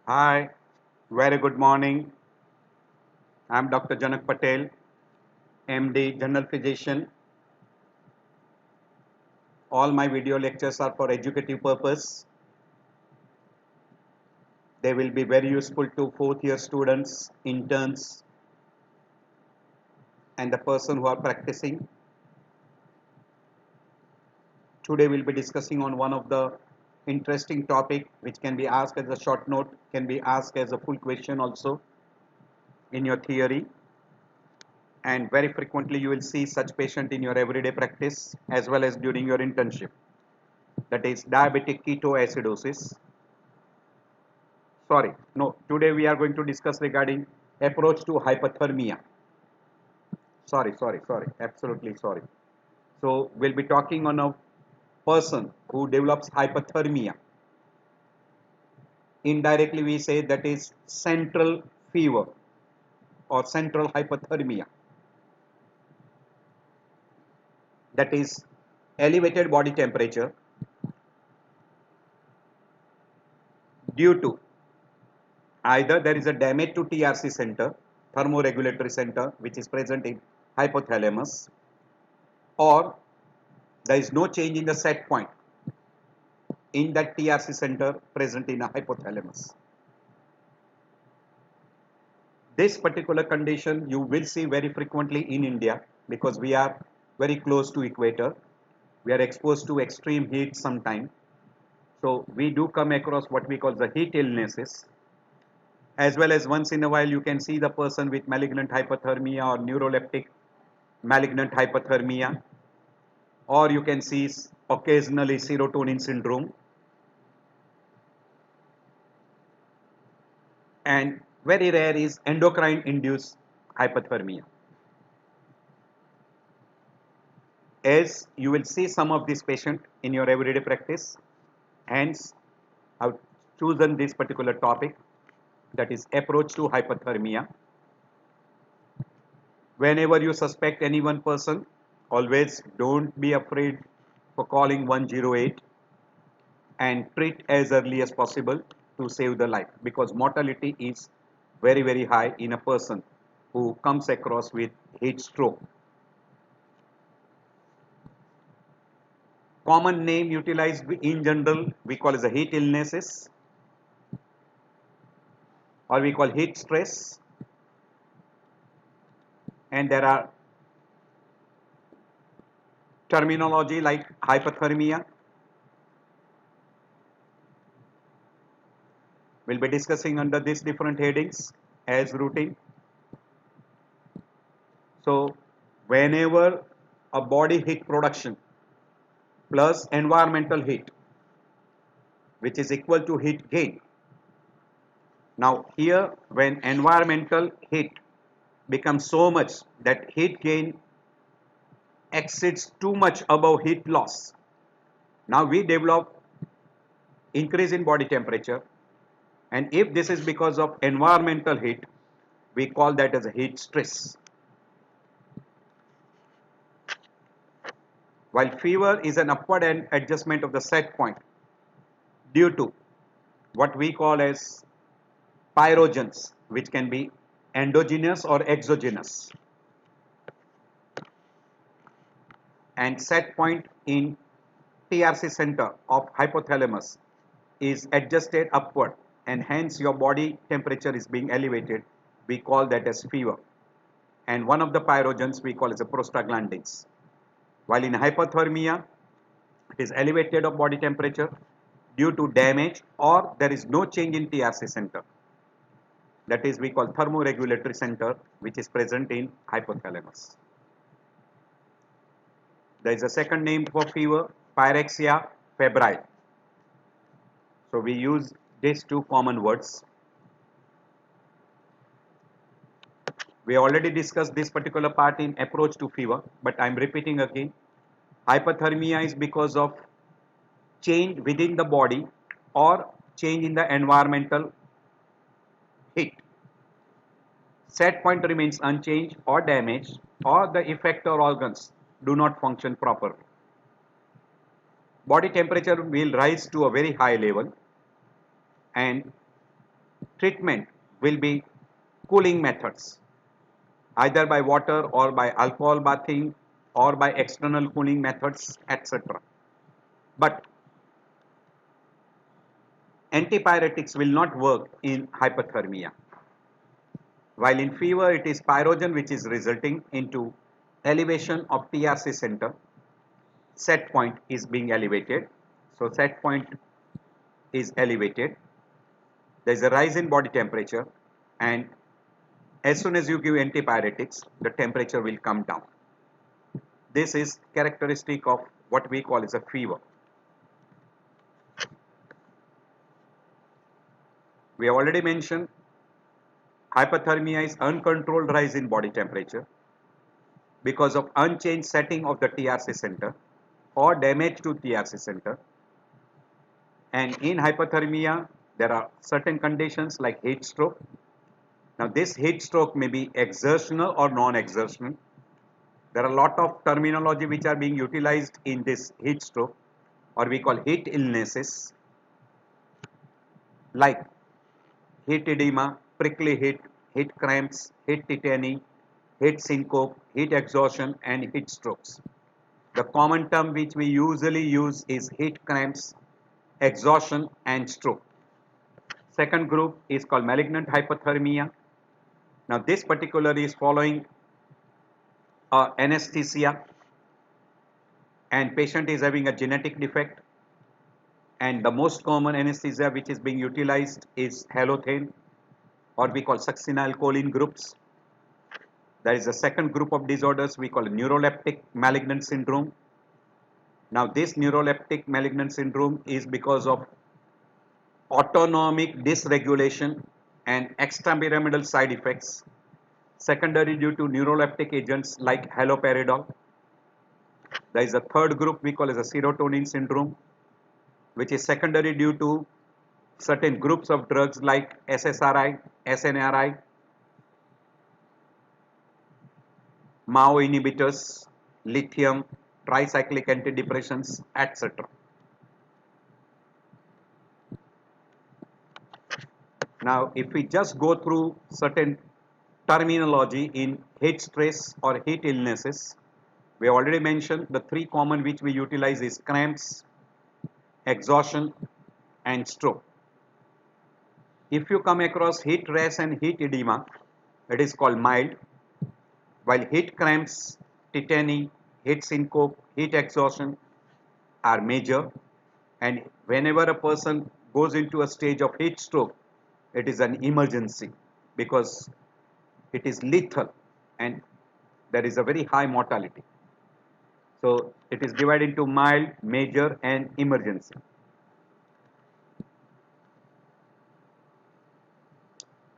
Hi, very good morning. I'm Dr. Janak Patel, MD, General Physician. All my video lectures are for educative purpose. They will be very useful to fourth year students, interns, and the person who are practicing. Today we'll be discussing on one of the interesting topic which can be asked as a short note, can be asked as a full question also in your theory. And very frequently you will see such patient in your everyday practice as well as during your internship. That is diabetic ketoacidosis. Sorry, no, today we are going to discuss regarding approach to hypothermia. Sorry, absolutely sorry. So we'll be talking on a person who develops hypothermia. Indirectly we say that is central fever or central hypothermia. That is elevated body temperature due to either there is a damage to TRC center, thermoregulatory center, which is present in hypothalamus, or there is no change in the set point in that TRC center present in a hypothalamus. This particular condition you will see very frequently in India because we are very close to equator. We are exposed to extreme heat sometime. So we do come across what we call the heat illnesses. As well as once in a while you can see the person with malignant hypothermia or neuroleptic malignant hypothermia, or you can see occasionally serotonin syndrome, and very rare is endocrine induced hypothermia. As you will see some of these patients in your everyday practice, hence I've chosen this particular topic, that is approach to hypothermia. Whenever you suspect any one person, always don't be afraid for calling 108 and treat as early as possible to save the life, because mortality is very high in a person who comes across with heat stroke. Common name utilized in general we call as a heat illnesses, or we call heat stress, and there are terminology like hypothermia. We'll be discussing under these different headings as routine. So whenever a body heat production plus environmental heat, which is equal to heat gain. Now here when environmental heat becomes so much that heat gain exceeds too much above heat loss, now we develop increase in body temperature, and if this is because of environmental heat, we call that as a heat stress. While fever is an upward adjustment of the set point due to what we call as pyrogens, which can be endogenous or exogenous, and set point in TRC center of hypothalamus is adjusted upward, and hence your body temperature is being elevated. We call that as fever, and one of the pyrogens we call as a prostaglandins. While in hypothermia, it is elevated of body temperature due to damage or there is no change in TRC center. That is we call thermoregulatory center, which is present in hypothalamus. There is a second name for fever, pyrexia febrile. So we use these two common words. We already discussed this particular part in approach to fever, but I am repeating again. Hypothermia is because of change within the body or change in the environmental heat. Set point remains unchanged or damaged, or the effector organs do not function properly. Body temperature will rise to a very high level, and treatment will be cooling methods, either by water or by alcohol bathing or by external cooling methods, etc. But antipyretics will not work in hypothermia. While in fever it is pyrogen which is resulting into elevation of TRC center, set point is being elevated. So set point is elevated. There is a rise in body temperature, and as soon as you give antipyretics, the temperature will come down. This is characteristic of what we call as a fever. We have already mentioned hypothermia is uncontrolled rise in body temperature because of unchanged setting of the TRC center or damage to TRC center. And in hypothermia, there are certain conditions like heat stroke. Now, this heat stroke may be exertional or non-exertional. There are a lot of terminology which are being utilized in this heat stroke, or we call heat illnesses, like heat edema, prickly heat, heat cramps, heat tetany, heat syncope, heat exhaustion, and heat strokes. The common term which we usually use is heat cramps, exhaustion, and stroke. Second group is called malignant hypothermia. Now, this particular is following anesthesia, and patient is having a genetic defect, and the most common anesthesia which is being utilized is halothane, or we call succinylcholine groups. There is a second group of disorders we call neuroleptic malignant syndrome. Now, this neuroleptic malignant syndrome is because of autonomic dysregulation and extrapyramidal side effects, secondary due to neuroleptic agents like haloperidol. There is a third group we call as a serotonin syndrome, which is secondary due to certain groups of drugs like SSRI, SNRI, MAO inhibitors, lithium, tricyclic antidepressants, etc. Now, if we just go through certain terminology in heat stress or heat illnesses, we already mentioned the three common which we utilize is cramps, exhaustion, and stroke. If you come across heat rash and heat edema, it is called mild, while heat cramps, tetany, heat syncope, heat exhaustion are major, and whenever a person goes into a stage of heat stroke, it is an emergency because it is lethal and there is a very high mortality. So it is divided into mild, major, and emergency.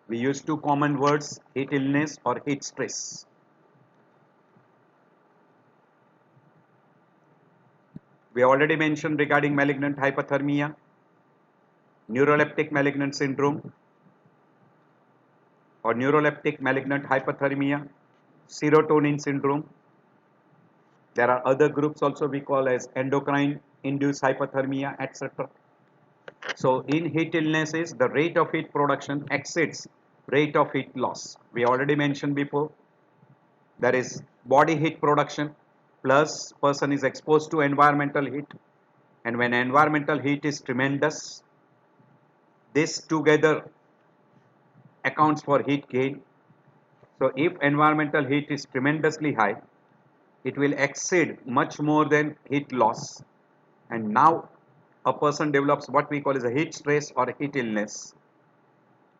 We use two common words, heat illness or heat stress. We already mentioned regarding malignant hypothermia, neuroleptic malignant syndrome or neuroleptic malignant hypothermia, serotonin syndrome. There are other groups also we call as endocrine induced hypothermia, etc. So in heat illnesses, the rate of heat production exceeds rate of heat loss. We already mentioned before, there is body heat production plus person is exposed to environmental heat, and when environmental heat is tremendous, this together accounts for heat gain. So if environmental heat is tremendously high, it will exceed much more than heat loss, and now a person develops what we call as a heat stress or heat illness,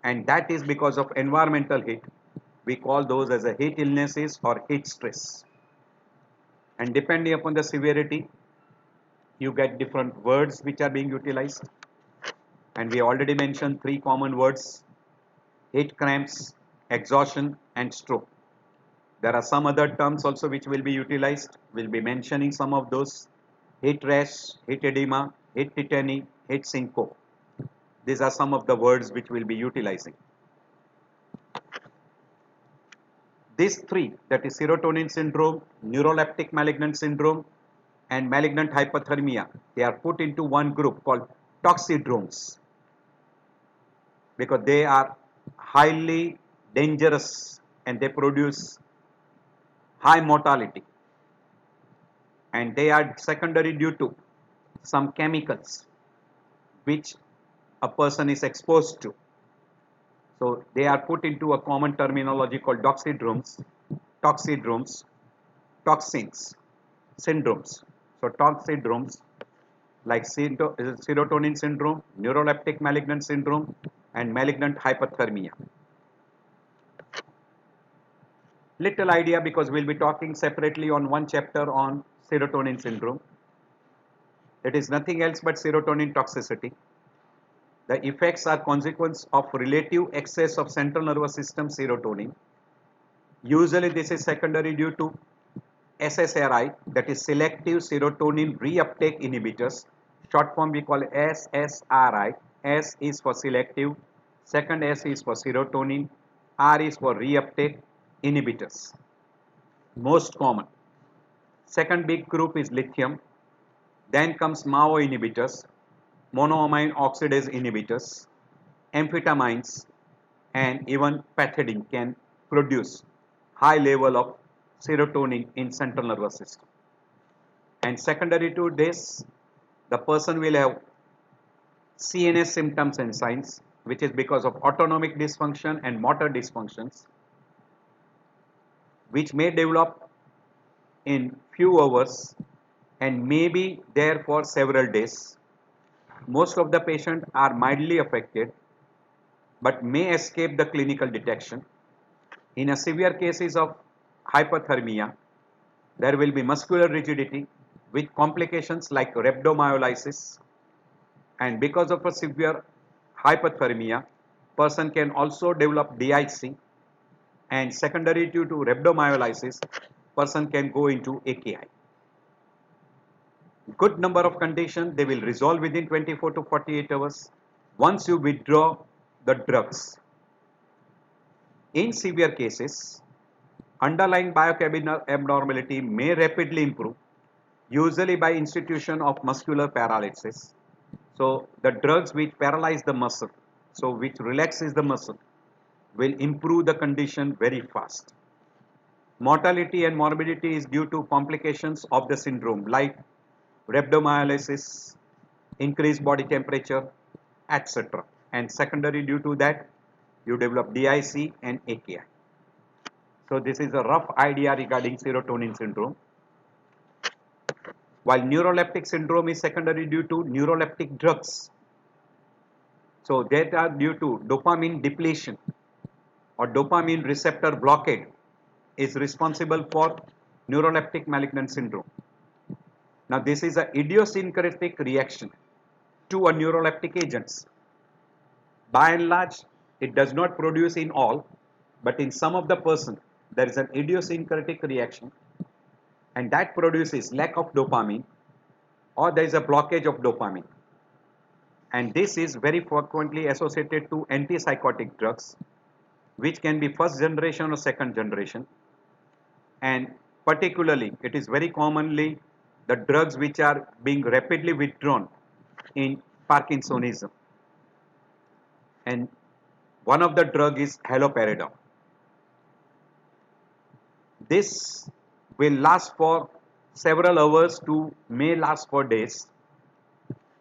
and that is because of environmental heat. We call those as a heat illnesses or heat stress, and depending upon the severity you get different words which are being utilized, and we already mentioned three common words: heat cramps, exhaustion, and stroke. There are some other terms also which will be utilized. We'll be mentioning some of those: heat rash, heat edema, heat tetany, heat syncope. These are some of the words which we'll be utilizing. These three, that is serotonin syndrome, neuroleptic malignant syndrome, and malignant hypothermia, they are put into one group called toxidromes. because they are highly dangerous and they produce high mortality, and they are secondary due to some chemicals which a person is exposed to. So they are put into a common terminology called toxidromes, toxins, syndromes. So toxidromes like serotonin syndrome, neuroleptic malignant syndrome, and malignant hyperthermia. Little idea, because we'll be talking separately on one chapter on serotonin syndrome. It is nothing else but serotonin toxicity. The effects are consequence of relative excess of central nervous system serotonin. Usually this is secondary due to SSRI, that is selective serotonin reuptake inhibitors. Short form we call SSRI. S is for selective, second S is for serotonin, R is for reuptake inhibitors. Most common. Second big group is lithium. Then comes MAO inhibitors, monoamine oxidase inhibitors, amphetamines, and even pethidine can produce high level of serotonin in central nervous system. And secondary to this, the person will have CNS symptoms and signs, which is because of autonomic dysfunction and motor dysfunctions, which may develop in few hours and may be there for several days. Most of the patients are mildly affected but may escape the clinical detection. In a severe cases of hypothermia, there will be muscular rigidity with complications like rhabdomyolysis, and because of a severe hypothermia, person can also develop DIC, and secondary due to rhabdomyolysis, person can go into AKI. Good number of conditions, they will resolve within 24 to 48 hours once you withdraw the drugs. In severe cases, underlying biochemical abnormality may rapidly improve, usually by institution of muscular paralysis. So the drugs which paralyze the muscle, so which relaxes the muscle, will improve the condition very fast. Mortality and morbidity is due to complications of the syndrome like rhabdomyolysis, increased body temperature, etc. And secondary due to that, you develop DIC and AKI. So this is a rough idea regarding serotonin syndrome. While neuroleptic syndrome is secondary due to neuroleptic drugs. So that are due to dopamine depletion or dopamine receptor blockade is responsible for neuroleptic malignant syndrome. Now this is an idiosyncratic reaction to a neuroleptic agents. By and large, it does not produce in all, but in some of the person, there is an idiosyncratic reaction, and that produces lack of dopamine, or there is a blockage of dopamine. And this is very frequently associated to antipsychotic drugs, which can be first generation or second generation. And particularly, it is very commonly the drugs which are being rapidly withdrawn in Parkinsonism. And one of the drug is haloperidol. This will last for several hours to may last for days.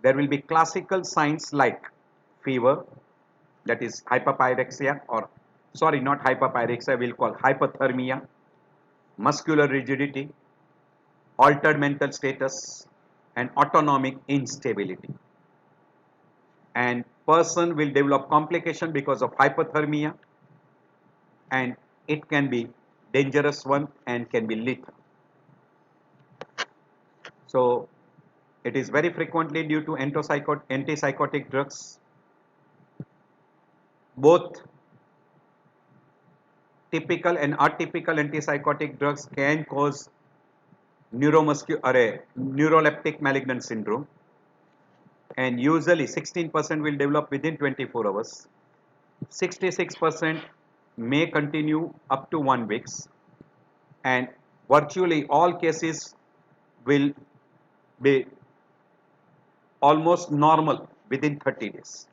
There will be classical signs like fever, that is hyperpyrexia, or sorry, not hyperpyrexia, we'll call hypothermia, muscular rigidity, altered mental status, and autonomic instability. And person will develop complication because of hypothermia, and it can be dangerous one and can be lethal. So it is very frequently due to antipsychotic drugs. Both typical and atypical antipsychotic drugs can cause neuroleptic malignant syndrome, and usually 16% will develop within 24 hours. 66% may continue up to 1 week, and virtually all cases will be almost normal within 30 days.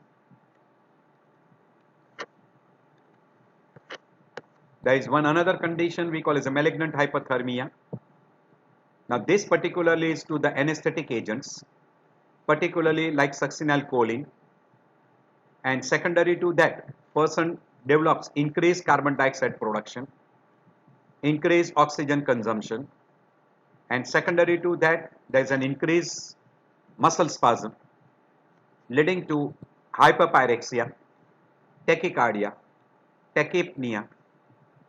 There is one another condition we call as a malignant hyperthermia. Now this particularly is to the anesthetic agents, particularly like succinylcholine, and secondary to that, person develops increased carbon dioxide production, increased oxygen consumption, and secondary to that, there is an increased muscle spasm leading to hyperpyrexia, tachycardia, tachypnea,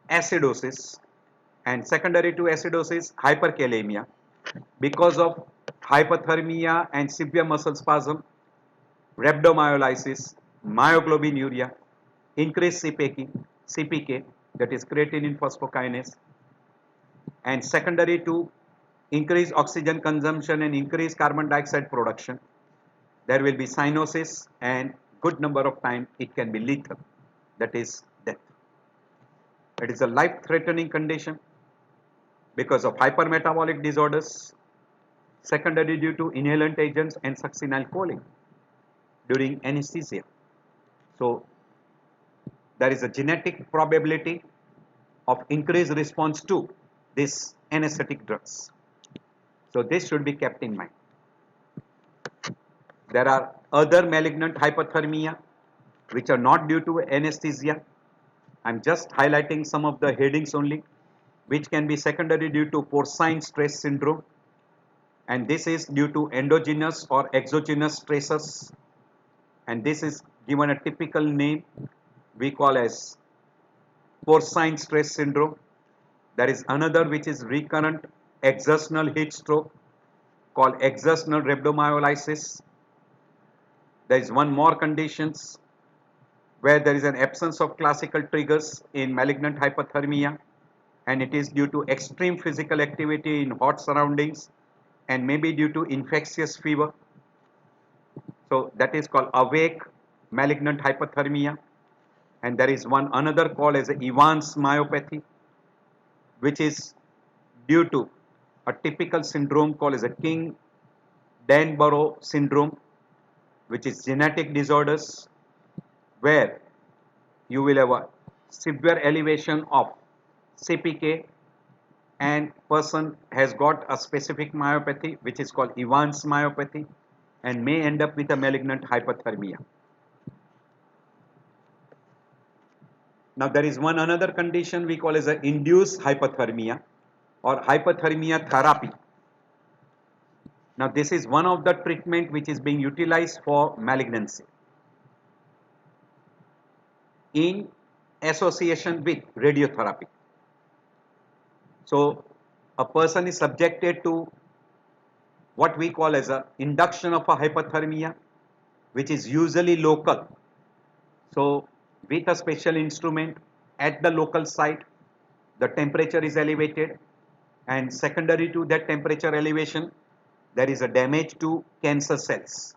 acidosis, and secondary to acidosis, hyperkalemia. Because of hypothermia and severe muscle spasm, rhabdomyolysis, myoglobinuria, increased CPK, that is creatine phosphokinase, and secondary to increased oxygen consumption and increased carbon dioxide production, there will be cyanosis, and good number of times it can be lethal, that is death. It is a life-threatening condition because of hypermetabolic disorders, secondary due to inhalant agents and succinylcholine during anesthesia. So there is a genetic probability of increased response to these anesthetic drugs. So this should be kept in mind. There are other malignant hyperthermia which are not due to anesthesia. I am just highlighting some of the headings only, which can be secondary due to porcine stress syndrome, and this is due to endogenous or exogenous stressors, and this is given a typical name we call as porcine stress syndrome. There is another which is recurrent exertional heat stroke called exertional rhabdomyolysis. There is one more conditions where there is an absence of classical triggers in malignant hyperthermia, and it is due to extreme physical activity in hot surroundings and maybe due to infectious fever. So that is called awake malignant hyperthermia. And there is one another called as Evans myopathy, which is due to a typical syndrome called as a King-Danborough syndrome, which is genetic disorders where you will have a severe elevation of CPK, and person has got a specific myopathy which is called Evans myopathy and may end up with a malignant hyperthermia. Now there is one another condition we call as a induced hypothermia or hypothermia therapy. Now this is one of the treatment which is being utilized for malignancy in association with radiotherapy. So a person is subjected to what we call as a induction of a hypothermia, which is usually local. So with a special instrument at the local site, the temperature is elevated, and secondary to that temperature elevation, there is a damage to cancer cells,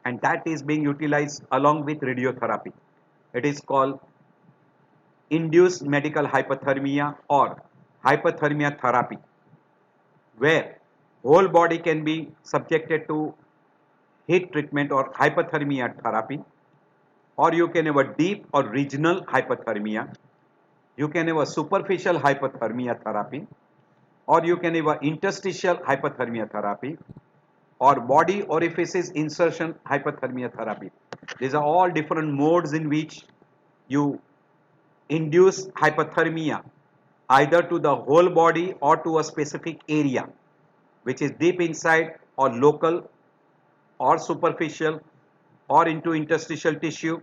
and that is being utilized along with radiotherapy. It is called induced medical hypothermia or hypothermia therapy, where whole body can be subjected to heat treatment or hypothermia therapy, or you can have a deep or regional hypothermia, you can have a superficial hypothermia therapy, or you can have an interstitial hypothermia therapy, or body orifices insertion hypothermia therapy. These are all different modes in which you induce hypothermia either to the whole body or to a specific area, which is deep inside or local or superficial or into interstitial tissue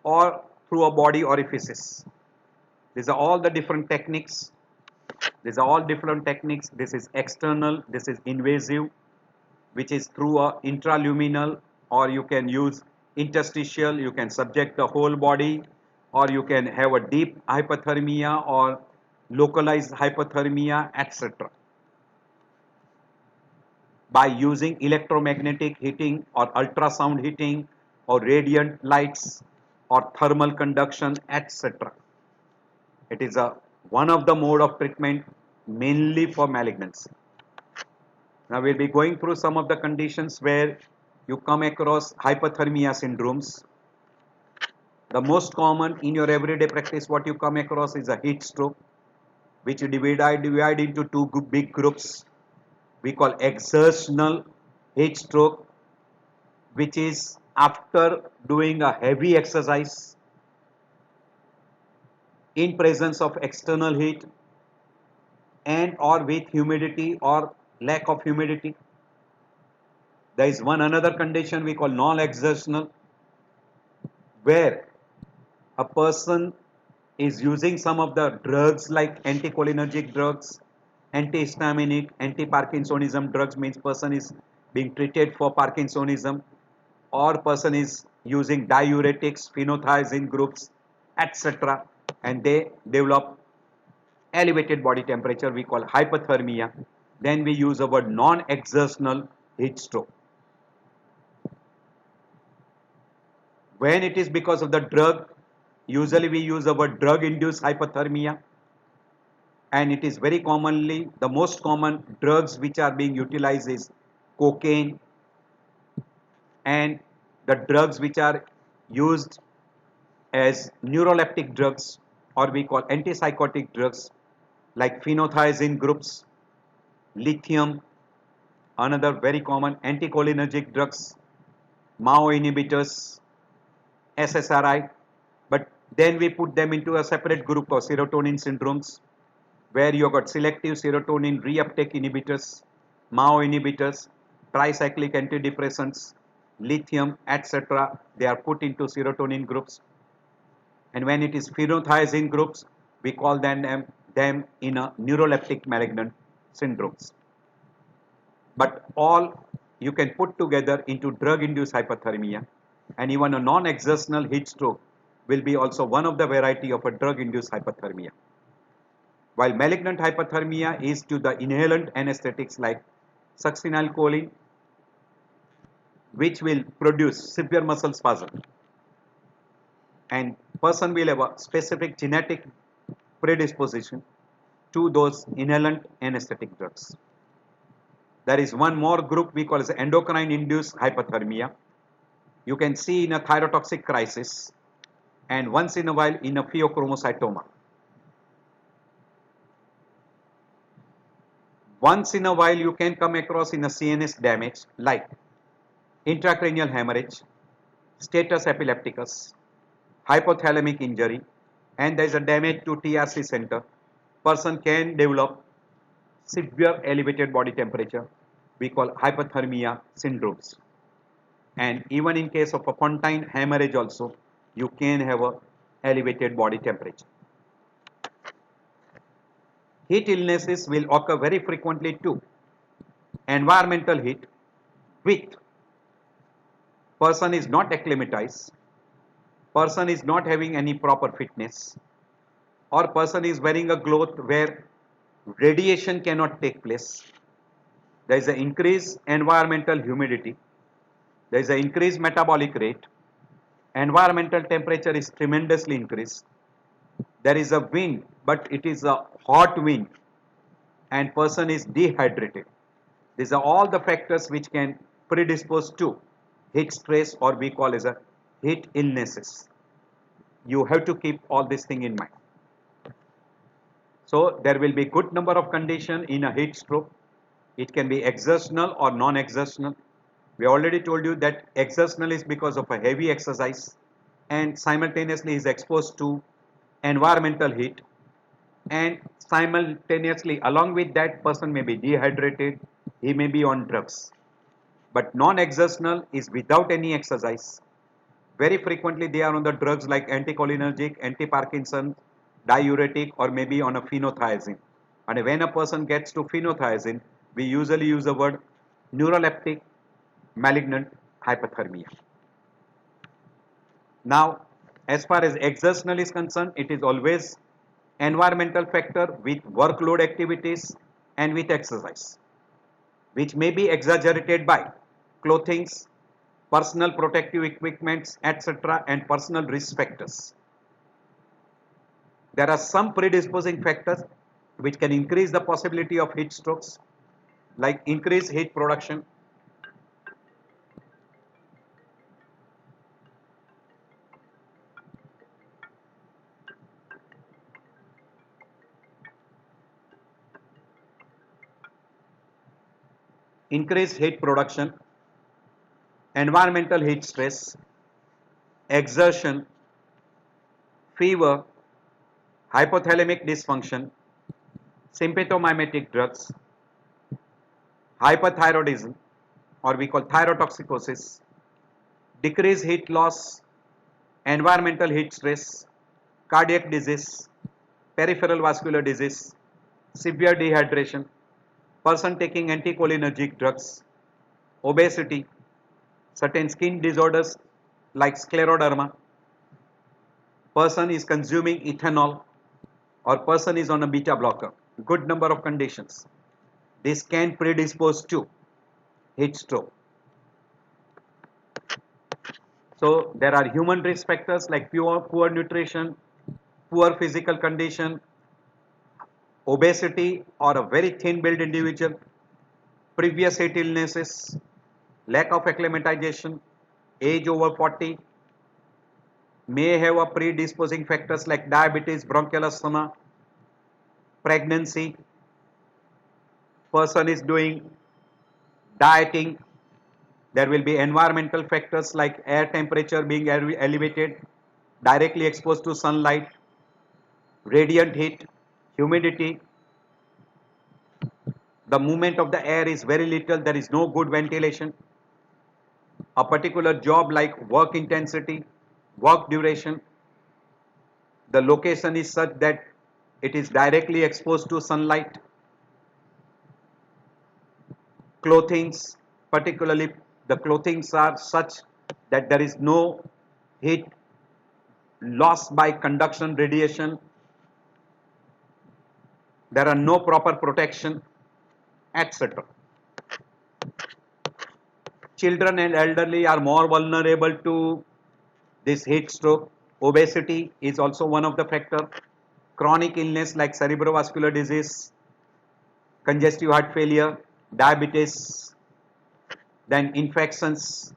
or through a body orifices. These are all the different techniques. These are all different techniques. This is external, this is invasive, which is through a intraluminal, or you can use interstitial, you can subject the whole body, or you can have a deep hypothermia or localized hypothermia, etc. by using electromagnetic heating or ultrasound heating or radiant lights or thermal conduction, etc. It is one of the mode of treatment mainly for malignancy. Now we will be going through some of the conditions where you come across hypothermia syndromes. The most common in your everyday practice what you come across is a heat stroke, which you divide into two big groups. We call exertional heat stroke, which is after doing a heavy exercise in presence of external heat and or with humidity or lack of humidity. There is one another condition we call non-exertional, where a person is using some of the drugs like anticholinergic drugs, antihistaminic, anti-Parkinsonism drugs, means person is being treated for Parkinsonism, or person is using diuretics, phenothiazine groups, etc., and they develop elevated body temperature, we call hypothermia. Then we use our non-exertional heat stroke. When it is because of the drug, usually we use our drug induced hypothermia, and it is very commonly the most common drugs which are being utilized is cocaine, and the drugs which are used as neuroleptic drugs, or we call antipsychotic drugs, like phenothiazine groups, lithium, another very common anticholinergic drugs, MAO inhibitors, SSRI, but then we put them into a separate group of serotonin syndromes, where you got selective serotonin reuptake inhibitors, MAO inhibitors, tricyclic antidepressants, lithium, etc. They are put into serotonin groups. And when it is phenothiazine groups, we call them in a neuroleptic malignant syndromes. But all you can put together into drug-induced hypothermia, and even a non-exertional heat stroke will be also one of the variety of a drug-induced hypothermia. While malignant hypothermia is to the inhalant anesthetics like succinylcholine, which will produce severe muscle spasm, and person will have a specific genetic predisposition to those inhalant anesthetic drugs. There is one more group we call as endocrine induced hypothermia. You can see in a thyrotoxic crisis and once in a while in a pheochromocytoma. Once in a while you can come across in a CNS damage like intracranial hemorrhage, status epilepticus, hypothalamic injury, and there is a damage to TRC center. Person can develop severe elevated body temperature, we call hypothermia syndromes. And even in case of a pontine hemorrhage also, you can have a elevated body temperature. Heat illnesses will occur very frequently too. Environmental heat with person is not acclimatized, person is not having any proper fitness, or person is wearing a cloth where radiation cannot take place. There is an increased environmental humidity, there is an increased metabolic rate, environmental temperature is tremendously increased, there is a wind but it is a hot wind, and person is dehydrated. These are all the factors which can predispose to heat stress, or we call as a heat illnesses. You have to keep all this thing in mind. So there will be good number of condition in a heat stroke. It can be exertional or non-exertional. We already told you that exertional is because of a heavy exercise and simultaneously is exposed to environmental heat, and simultaneously along with that person may be dehydrated, he may be on drugs. But non-exertional is without any exercise. Very frequently they are on the drugs like anticholinergic, anti-Parkinson, diuretic, or maybe on a phenothiazine. And when a person gets to phenothiazine, we usually use the word neuroleptic malignant hypothermia. Now, as far as exertional is concerned, it is always environmental factor with workload activities and with exercise, which may be exaggerated by clothings, personal protective equipments, etc., and personal risk factors. There are some predisposing factors which can increase the possibility of heat strokes, like increased heat production, increased heat production, environmental heat stress, exertion, fever, hypothalamic dysfunction, sympathomimetic drugs, hyperthyroidism, or we call thyrotoxicosis, decreased heat loss, environmental heat stress, cardiac disease, peripheral vascular disease, severe dehydration, person taking anticholinergic drugs, obesity, certain skin disorders like scleroderma, person is consuming ethanol, or person is on a beta blocker. Good number of conditions. This can predispose to heat stroke. So there are human risk factors like poor nutrition, poor physical condition, obesity or a very thin built individual, previous heat illnesses, lack of acclimatization, age over 40, may have a predisposing factors like diabetes, bronchial asthma, pregnancy, person is doing dieting, there will be environmental factors like air temperature being elevated, directly exposed to sunlight, radiant heat, humidity, the movement of the air is very little, there is no good ventilation, a particular job like work intensity, work duration, the location is such that it is directly exposed to sunlight, clothings, particularly the clothings are such that there is no heat loss by conduction radiation, there are no proper protection, etc. Children and elderly are more vulnerable to this heat stroke. Obesity is also one of the factors. Chronic illness like cerebrovascular disease, congestive heart failure, diabetes, then infections,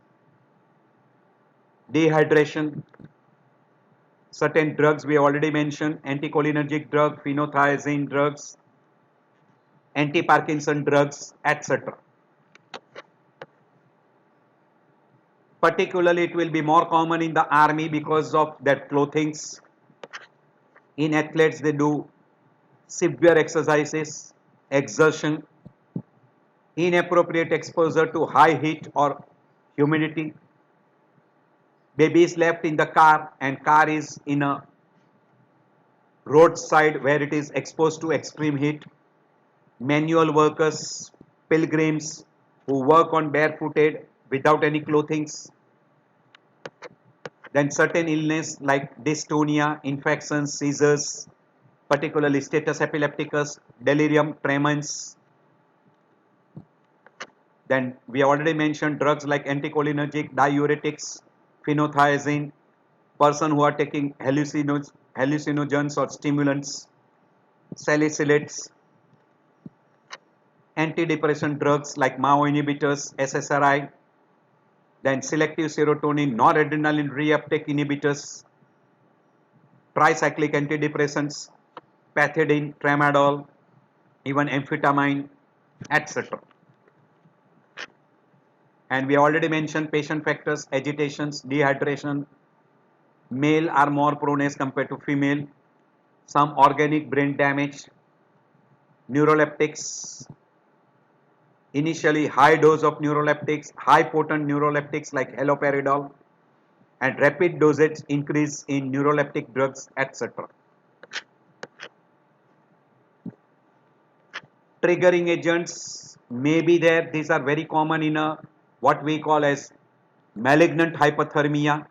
dehydration, certain drugs we already mentioned, anticholinergic drug, phenothiazine drugs, anti-Parkinson drugs, etc. Particularly it will be more common in the army because of their clothings. In athletes they do severe exercises, exertion, inappropriate exposure to high heat or humidity. Baby is left in the car and car is in a roadside where it is exposed to extreme heat. Manual workers, pilgrims who work on barefooted without any clothings. Then certain illness like dystonia, infections, seizures, particularly status epilepticus, delirium tremens. Then we already mentioned drugs like anticholinergic, diuretics, phenothiazine, person who are taking hallucinogens or stimulants, salicylates, antidepressant drugs like MAO inhibitors, SSRI, then selective serotonin, noradrenaline reuptake inhibitors, tricyclic antidepressants, pethidine, tramadol, even amphetamine, etc. And we already mentioned patient factors, agitations, dehydration. Male are more prone as compared to female. Some organic brain damage, neuroleptics, initially high dose of neuroleptics, high potent neuroleptics like haloperidol, and rapid dosage increase in neuroleptic drugs, etc. Triggering agents may be there. These are very common in a what we call as malignant hypothermia,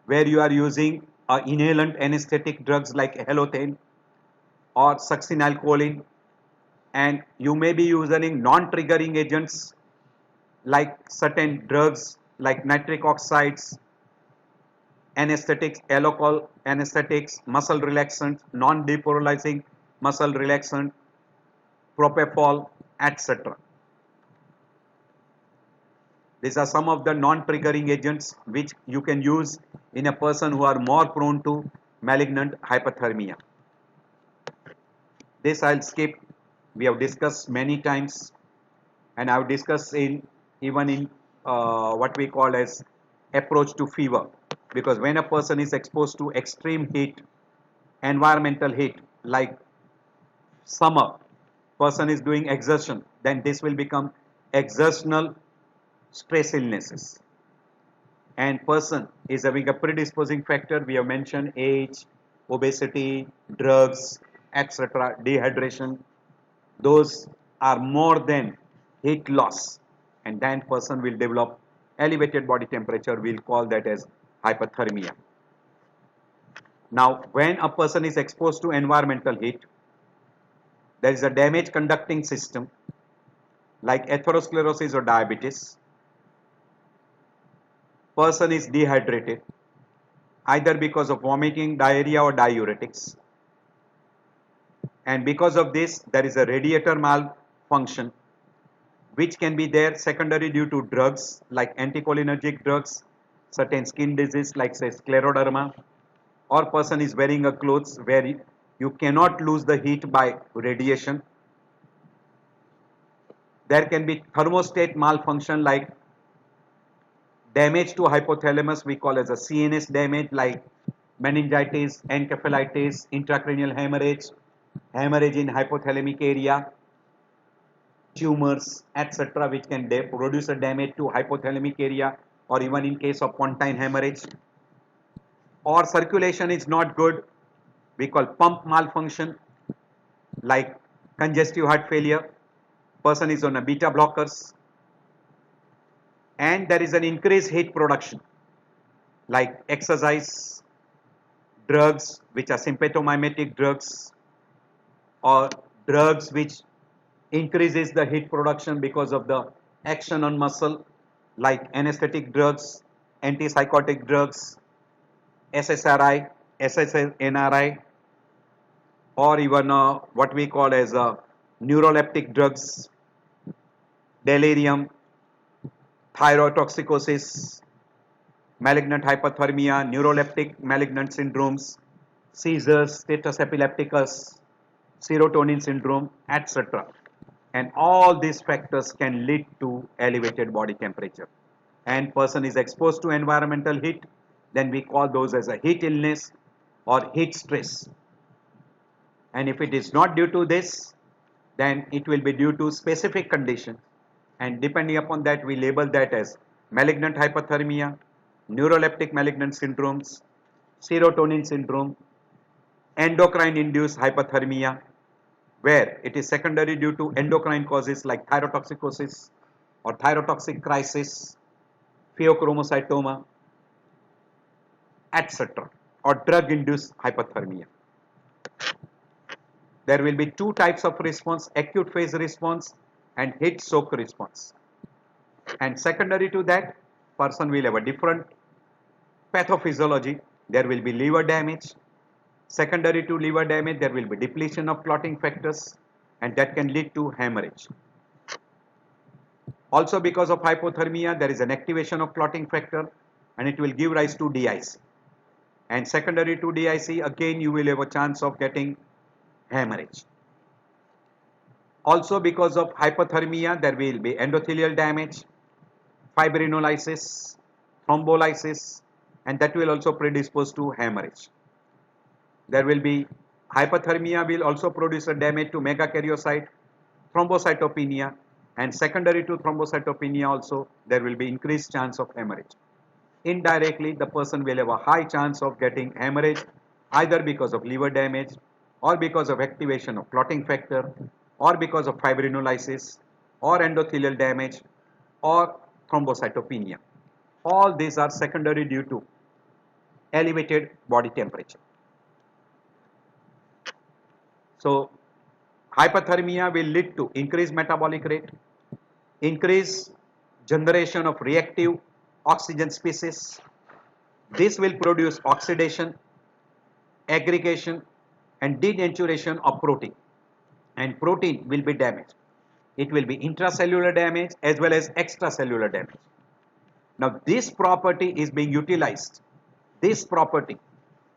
where you are using inhalant anesthetic drugs like halothane or succinylcholine, and you may be using non-triggering agents like certain drugs like nitric oxides, anesthetics, alcohol anesthetics, muscle relaxant, non-depolarizing muscle relaxant, propofol, etc. These are some of the non-triggering agents which you can use in a person who are more prone to malignant hypothermia. This I'll skip. We have discussed many times and I've discussed in even in what we call as approach to fever, because when a person is exposed to extreme heat, environmental heat like summer, person is doing exertion, then this will become exertional stress illnesses, and person is having a predisposing factor. We have mentioned age, obesity, drugs, etc., dehydration. Those are more than heat loss, and then person will develop elevated body temperature. We'll call that as hypothermia. Now, when a person is exposed to environmental heat, there is a damage conducting system like atherosclerosis or diabetes. Person is dehydrated either because of vomiting, diarrhea or diuretics, and because of this there is a radiator malfunction which can be there secondary due to drugs like anticholinergic drugs, certain skin disease like say scleroderma, or person is wearing a clothes where you cannot lose the heat by radiation. There can be thermostat malfunction like damage to hypothalamus, we call as a CNS damage like meningitis, encephalitis, intracranial hemorrhage, hemorrhage in hypothalamic area, tumors, etc., which can produce a damage to hypothalamic area, or even in case of pontine hemorrhage. Or circulation is not good, we call pump malfunction like congestive heart failure, person is on a beta blockers, and there is an increased heat production like exercise, drugs which are sympathomimetic drugs, or drugs which increases the heat production because of the action on muscle like anesthetic drugs, antipsychotic drugs, SSRI, SSNRI, or even what we call as neuroleptic drugs, delirium, thyrotoxicosis, malignant hypothermia, neuroleptic malignant syndromes, seizures, status epilepticus, serotonin syndrome, etc. And all these factors can lead to elevated body temperature. And person is exposed to environmental heat, then we call those as a heat illness or heat stress. And if it is not due to this, then it will be due to specific condition, and depending upon that we label that as malignant hypothermia, neuroleptic malignant syndromes, serotonin syndrome, endocrine induced hypothermia, where it is secondary due to endocrine causes like thyrotoxicosis or thyrotoxic crisis, pheochromocytoma, etc., or drug induced hypothermia. There will be two types of response: acute phase response and heat shock response. And secondary to that, person will have a different pathophysiology. There will be liver damage. Secondary to liver damage, there will be depletion of clotting factors, and that can lead to hemorrhage. Also, because of hypothermia, there is an activation of clotting factor, and it will give rise to DIC. And secondary to DIC, again you will have a chance of getting hemorrhage. Also, because of hypothermia, there will be endothelial damage, fibrinolysis, thrombolysis, and that will also predispose to hemorrhage. There will be hypothermia will also produce a damage to megakaryocyte, thrombocytopenia, and secondary to thrombocytopenia also there will be increased chance of hemorrhage. Indirectly, the person will have a high chance of getting hemorrhage either because of liver damage, or because of activation of clotting factor, or because of fibrinolysis, or endothelial damage, or thrombocytopenia. All these are secondary due to elevated body temperature. So, hypothermia will lead to increased metabolic rate, increased generation of reactive oxygen species. This will produce oxidation, aggregation, and denaturation of protein, and protein will be damaged. It will be intracellular damage as well as extracellular damage. Now this property is being utilized. This property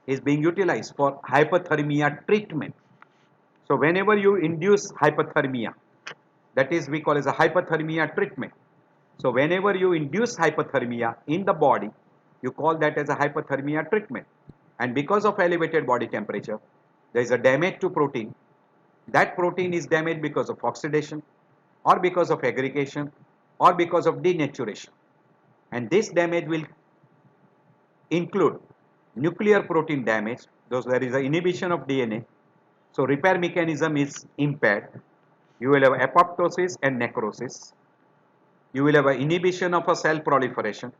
is being utilized for hypothermia treatment. So whenever you induce hypothermia, That is we call as a hypothermia treatment. So whenever you induce hypothermia in the body, you call that as a hypothermia treatment. And because of elevated body temperature, there is a damage to protein. That protein is damaged because of oxidation or because of aggregation or because of denaturation. And this damage will include nuclear protein damage, those there is an inhibition of DNA, so repair mechanism is impaired. You will have apoptosis and necrosis. You will have an inhibition of a cell proliferation,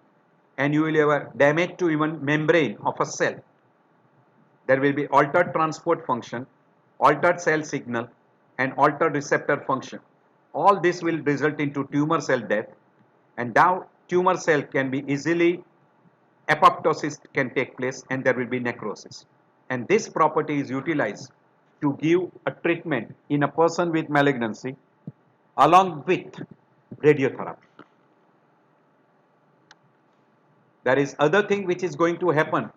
and you will have a damage to even membrane of a cell. There will be altered transport function, altered cell signal, and altered receptor function. All this will result into tumor cell death, and now tumor cell can be easily apoptosis can take place and there will be necrosis. And this property is utilized to give a treatment in a person with malignancy along with radiotherapy. There is other thing which is going to happen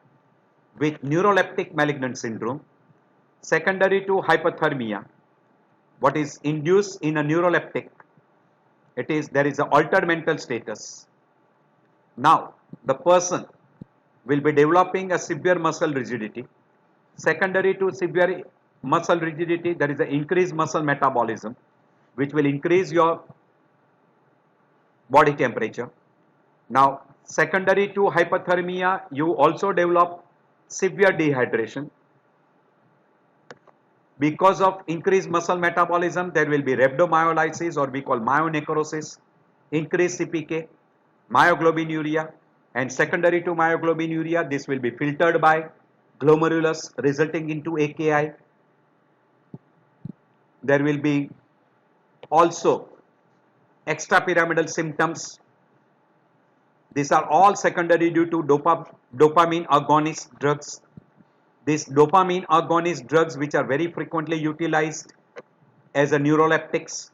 with neuroleptic malignant syndrome secondary to hypothermia. What is induced in a neuroleptic? It is there is an altered mental status. Now the person will be developing a severe muscle rigidity. Secondary to severe muscle rigidity, there is an increased muscle metabolism, which will increase your body temperature. Now, secondary to hypothermia, you also develop severe dehydration. Because of increased muscle metabolism, there will be rhabdomyolysis, or we call myonecrosis, increased CPK, myoglobinuria, and secondary to myoglobinuria, this will be filtered by glomerulus resulting into AKI. There will be also extrapyramidal symptoms. These are all secondary due to dopamine agonist drugs. These dopamine agonist drugs, which are very frequently utilized as a neuroleptics.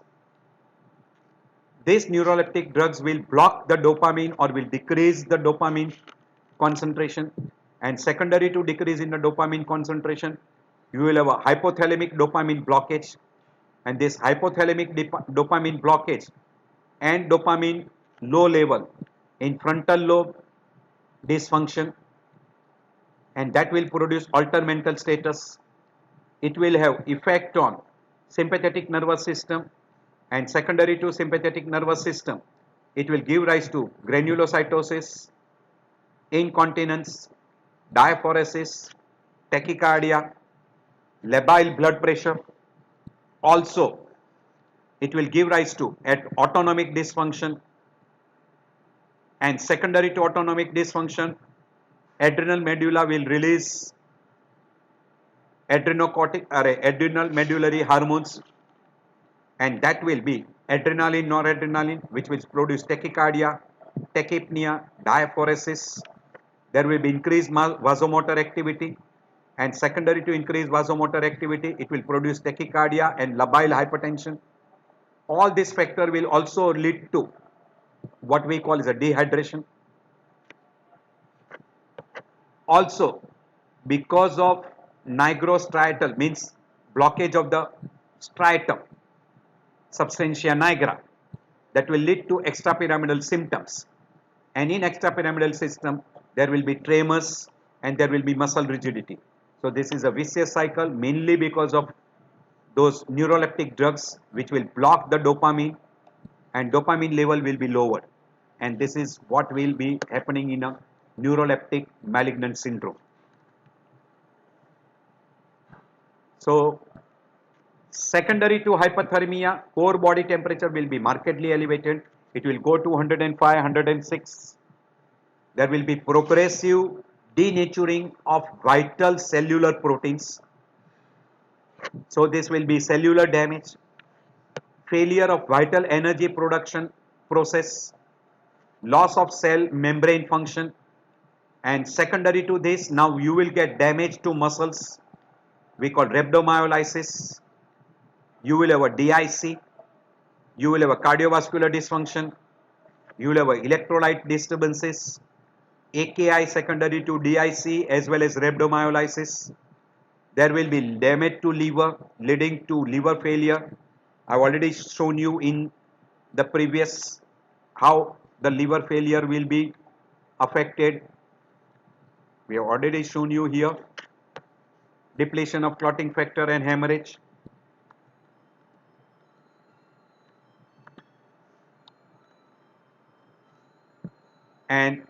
These neuroleptic drugs will block the dopamine or will decrease the dopamine concentration, and secondary to decrease in the dopamine concentration, you will have a hypothalamic dopamine blockage, and this hypothalamic dopamine blockage and dopamine low level in frontal lobe dysfunction, and that will produce altered mental status. It will have effect on sympathetic nervous system, and secondary to sympathetic nervous system, it will give rise to granulocytosis, incontinence, diaphoresis, tachycardia, labile blood pressure. Also, it will give rise to autonomic dysfunction, and secondary to autonomic dysfunction, adrenal medulla will release adrenal medullary hormones, and that will be adrenaline, noradrenaline, which will produce tachycardia, tachypnea, diaphoresis. There will be increased vasomotor activity, and secondary to increased vasomotor activity, it will produce tachycardia and labile hypertension. All this factor will also lead to what we call as a dehydration. Also, because of nigrostriatal, means blockage of the striatum, substantia nigra, that will lead to extrapyramidal symptoms, and in extrapyramidal system there will be tremors and there will be muscle rigidity. So this is a vicious cycle, mainly because of those neuroleptic drugs which will block the dopamine, and dopamine level will be lowered, and this is what will be happening in a neuroleptic malignant syndrome. So secondary to hypothermia, core body temperature will be markedly elevated. It will go to 105, 106. There will be progressive denaturing of vital cellular proteins. So this will be cellular damage, failure of vital energy production process, loss of cell membrane function, and secondary to this, now you will get damage to muscles, we call rhabdomyolysis. You will have a DIC, you will have a cardiovascular dysfunction, you will have a electrolyte disturbances, AKI secondary to DIC as well as rhabdomyolysis. There will be damage to liver leading to liver failure, I've already shown you in the previous how the liver failure will be affected. We have already shown you here depletion of clotting factor and hemorrhage. And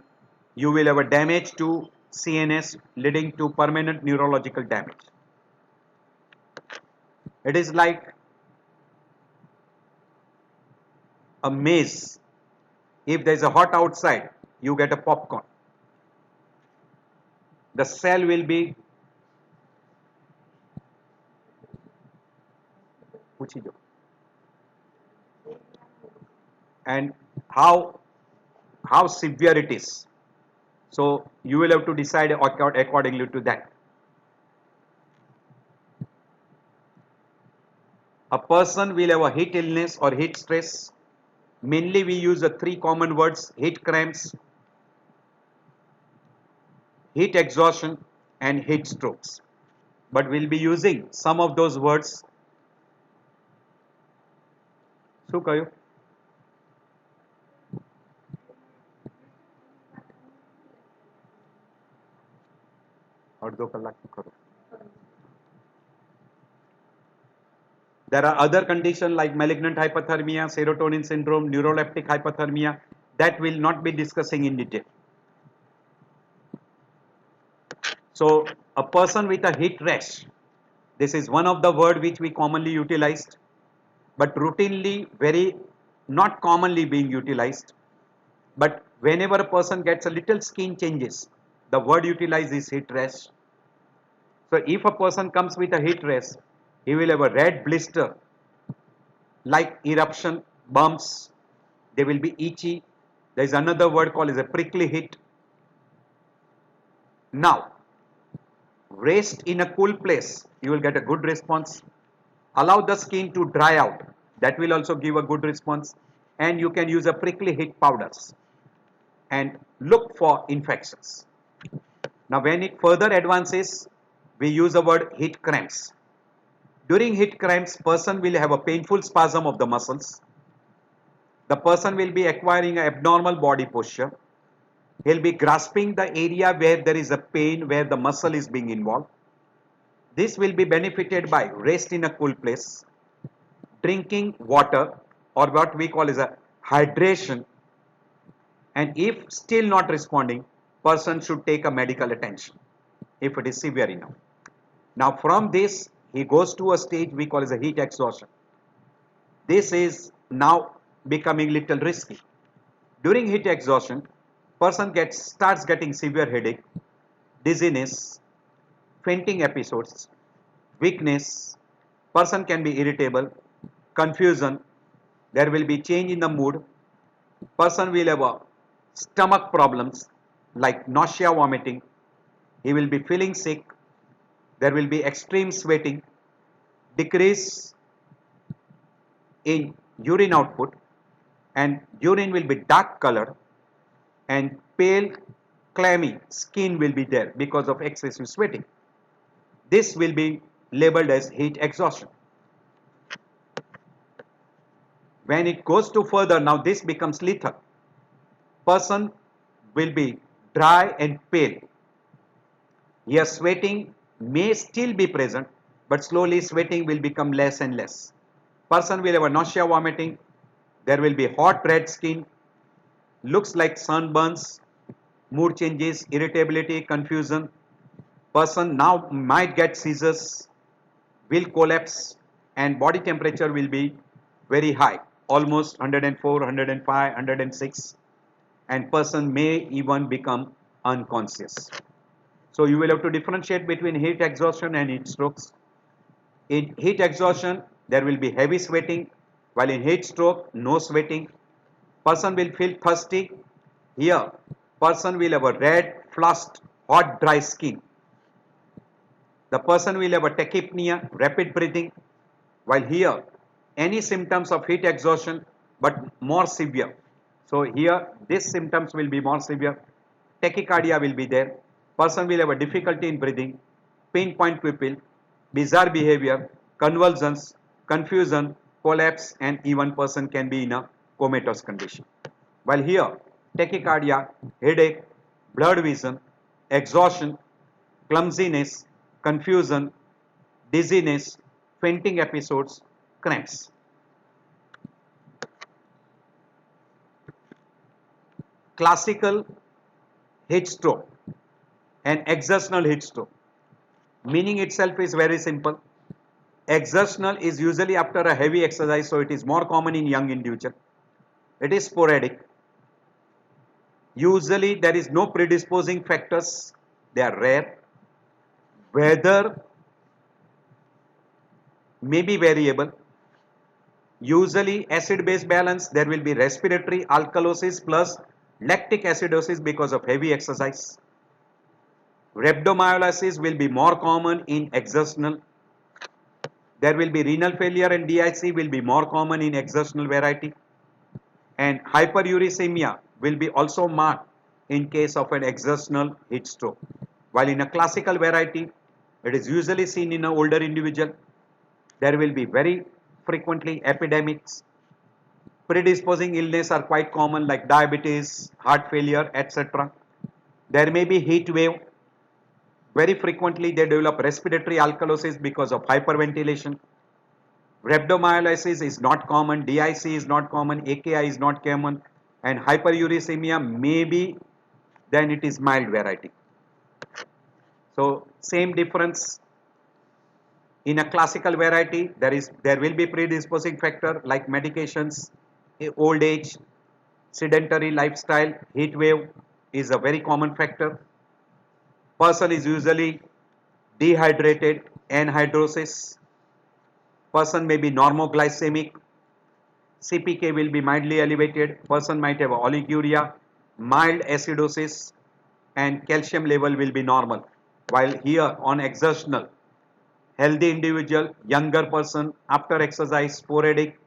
you will have a damage to CNS leading to permanent neurological damage. It is like a maze. If there is a hot outside, you get a popcorn. The cell will be and how severe it is. So you will have to decide accordingly to that. A person will have a heat illness or heat stress. Mainly we use the three common words: heat cramps, heat exhaustion and heat strokes. But we'll be using some of those words. શું કહ્યું? અડધો કલાક ખરો. There are other conditions like malignant hypothermia, serotonin syndrome, neuroleptic hypothermia that we'll not be discussing in detail. So a person with a heat rash, this is one of the word which we commonly utilized, but routinely very not commonly being utilized. But whenever a person gets a little skin changes, the word utilized is heat rash. So if a person comes with a heat rash, he will have a red blister like eruption, bumps, they will be itchy. There is another word called as a prickly heat. Now rest in a cool place, you will get a good response. Allow the skin to dry out, that will also give a good response. And you can use a prickly heat powders and look for infections. Now when it further advances, we use the word heat cramps. During heat cramps, person will have a painful spasm of the muscles. The person will be acquiring an abnormal body posture. He'll be grasping the area where there is a pain, where the muscle is being involved. This will be benefited by rest in a cool place, drinking water or what we call as a hydration. And if still not responding, person should take a medical attention if it is severe enough. Now from this, he goes to a stage we call as a heat exhaustion. This is now becoming little risky. During heat exhaustion, person starts getting severe headache, dizziness, fainting episodes, weakness, person can be irritable, confusion, there will be change in the mood, person will have a stomach problems like nausea, vomiting, he will be feeling sick, there will be extreme sweating, decrease in urine output, and urine will be dark color, and pale clammy skin will be there because of excessive sweating. This will be labeled as heat exhaustion. When it goes to further, now this becomes lethal. Person will be dry and pale. Here sweating may still be present, but slowly sweating will become less and less. Person will have a nausea, vomiting, there will be hot red skin, looks like sunburns, mood changes, irritability, confusion. Person now might get seizures, will collapse, and body temperature will be very high, almost 104, 105, 106, and person may even become unconscious. So you will have to differentiate between heat exhaustion and heat strokes. In heat exhaustion, there will be heavy sweating, while in heat stroke, no sweating. Person will feel thirsty. Here, person will have a red, flushed, hot, dry skin. The person will have a tachypnea, rapid breathing, while here, any symptoms of heat exhaustion, but more severe. So here, these symptoms will be more severe. Tachycardia will be there. Person will have a difficulty in breathing, pinpoint pupil, bizarre behavior, convulsions, confusion, collapse, and even person can be in a comatose condition. While here, tachycardia, headache, blurred vision, exhaustion, clumsiness, confusion, dizziness, fainting episodes, cramps. Classical heat stroke and exertional heat stroke. Meaning itself is very simple. Exertional is usually after a heavy exercise, so it is more common in young individual. It is sporadic. Usually there is no predisposing factors. They are rare. Weather may be variable. Usually acid-base balance, there will be respiratory alkalosis plus lactic acidosis because of heavy exercise. Rhabdomyolysis will be more common in exertional. There will be renal failure and DIC will be more common in exertional variety. And hyperuricemia will be also marked in case of an exertional heat stroke. While in a classical variety, it is usually seen in an older individual. There will be very frequently epidemics. Predisposing illness are quite common like diabetes, heart failure, etc. There may be heat wave. Very frequently they develop respiratory alkalosis because of hyperventilation. Rhabdomyolysis is not common, DIC is not common, AKI is not common, and hyperuricemia may be, then it is mild variety. So same difference. In a classical variety, there will be predisposing factor like medications, old age, sedentary lifestyle, heat wave is a very common factor. Person is usually dehydrated, anhydrosis. Person may be normoglycemic. CPK will be mildly elevated. Person might have oliguria, mild acidosis, and calcium level will be normal. While here on exertional, healthy individual, younger person, after exercise, sporadic,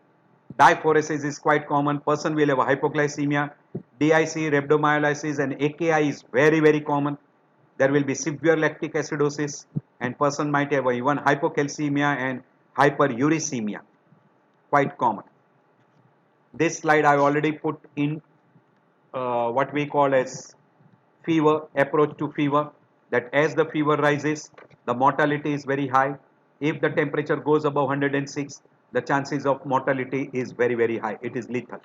diphoresis is quite common. Person will have hypoglycemia, DIC, rhabdomyolysis, and AKI is very, very common. There will be severe lactic acidosis, and person might have even hypocalcemia and hyperuricemia, quite common. This slide I already put in what we call as fever, approach to fever, that as the fever rises, the mortality is very high. If the temperature goes above 106, the chances of mortality is very, very high. It is lethal.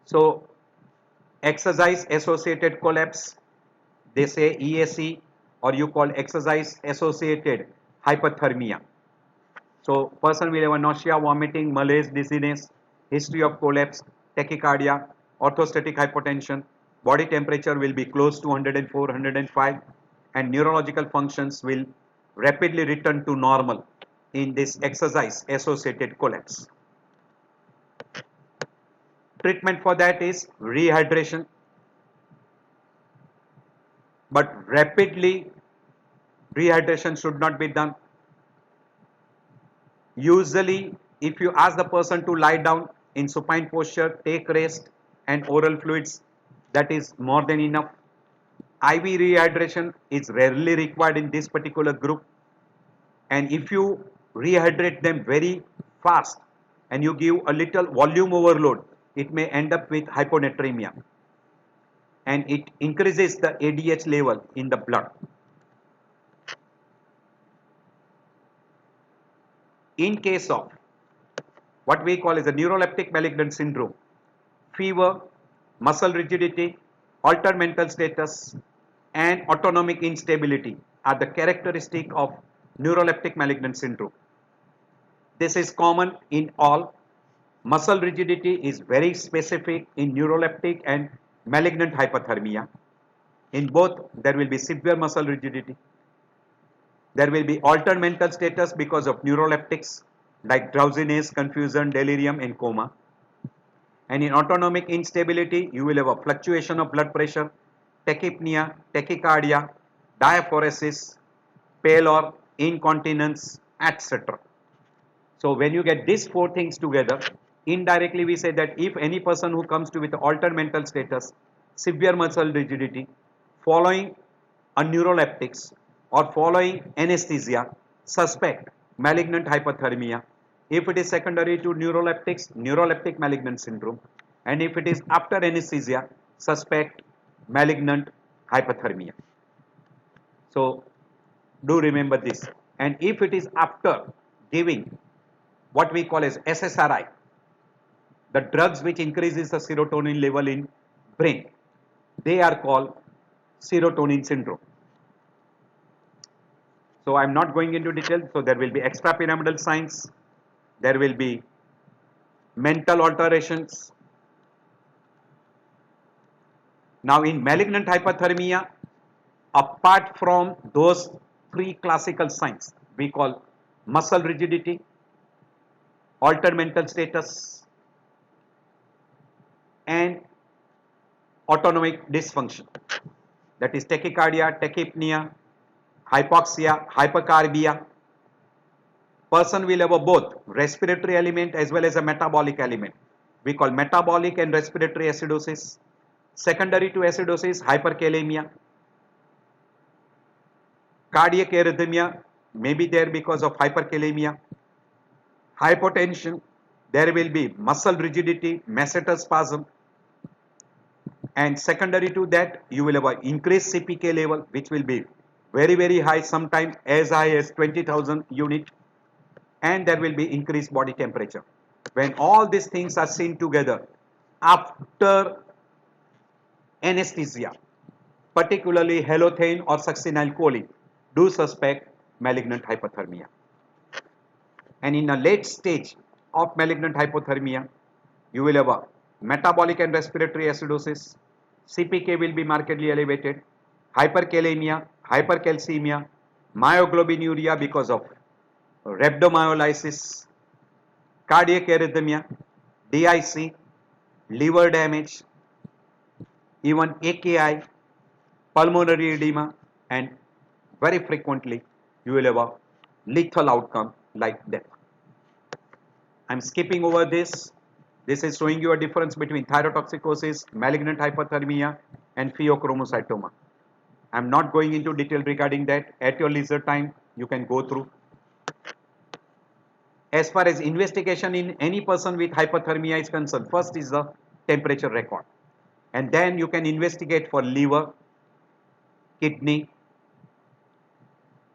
So exercise associated collapse, they say EAC, or you call exercise associated hypothermia. So person will have a nausea, vomiting, malaise, dizziness, history of collapse, tachycardia, orthostatic hypotension, body temperature will be close to 104, 105, and neurological functions will rapidly return to normal in this exercise associated collapse. Treatment for that is rehydration, but rapidly rehydration should not be done. Usually if you ask the person to lie down in supine posture, take rest and oral fluids, that is more than enough. IV rehydration is rarely required in this particular group, and if you rehydrate them very fast and you give a little volume overload, it may end up with hyponatremia and it increases the ADH level in the blood. In case of what we call as a neuroleptic malignant syndrome, fever, muscle rigidity, altered mental status, and autonomic instability are the characteristic of neuroleptic malignant syndrome. This is common in all. Muscle rigidity is very specific in neuroleptic and malignant hypothermia. In both, there will be severe muscle rigidity. There will be altered mental status because of neuroleptics like drowsiness, confusion, delirium, and coma. And in autonomic instability, you will have a fluctuation of blood pressure, tachypnea, tachycardia, diaphoresis, pallor, incontinence, etc. So when you get these four things together, indirectly we say that if any person who comes to with altered mental status, severe muscle rigidity, following a neuroleptics or following anesthesia, suspect malignant hyperthermia. If it is secondary to neuroleptics, neuroleptic malignant syndrome. And if it is after anesthesia, suspect malignant hyperthermia. So do remember this. And if it is after giving what we call as SSRI, the drugs which increases the serotonin level in brain, they are called serotonin syndrome. So I am not going into detail. So there will be extrapyramidal signs, there will be mental alterations. Now in malignant hyperthermia, apart from those three classical signs, we call muscle rigidity, altered mental status, and autonomic dysfunction. That is tachycardia, tachypnea, hypoxia, hypercarbia. Person will have a both respiratory element as well as a metabolic element. We call metabolic and respiratory acidosis. Secondary to acidosis, hyperkalemia. Cardiac arrhythmia may be there because of hyperkalemia. Hypotension, there will be muscle rigidity, masseter spasm. And secondary to that, you will have an increased CPK level, which will be very high, sometimes as high as 20,000 unit. And there will be increased body temperature. When all these things are seen together after anesthesia, particularly halothane or succinylcholine, do suspect malignant hypothermia. And in a late stage of malignant hypothermia, you will have a metabolic and respiratory acidosis, CPK will be markedly elevated, hyperkalemia, hypercalcemia, myoglobinuria because of rhabdomyolysis, cardiac arrhythmia, DIC, liver damage, even AKI, pulmonary edema, and very frequently you will have a lethal outcome like death. I am skipping over this. This is showing you a difference between thyrotoxicosis, malignant hyperthermia, and pheochromocytoma. I am not going into detail regarding that. At your leisure time, you can go through. As far as investigation in any person with hypothermia is concerned, first is the temperature record. And then you can investigate for liver, kidney,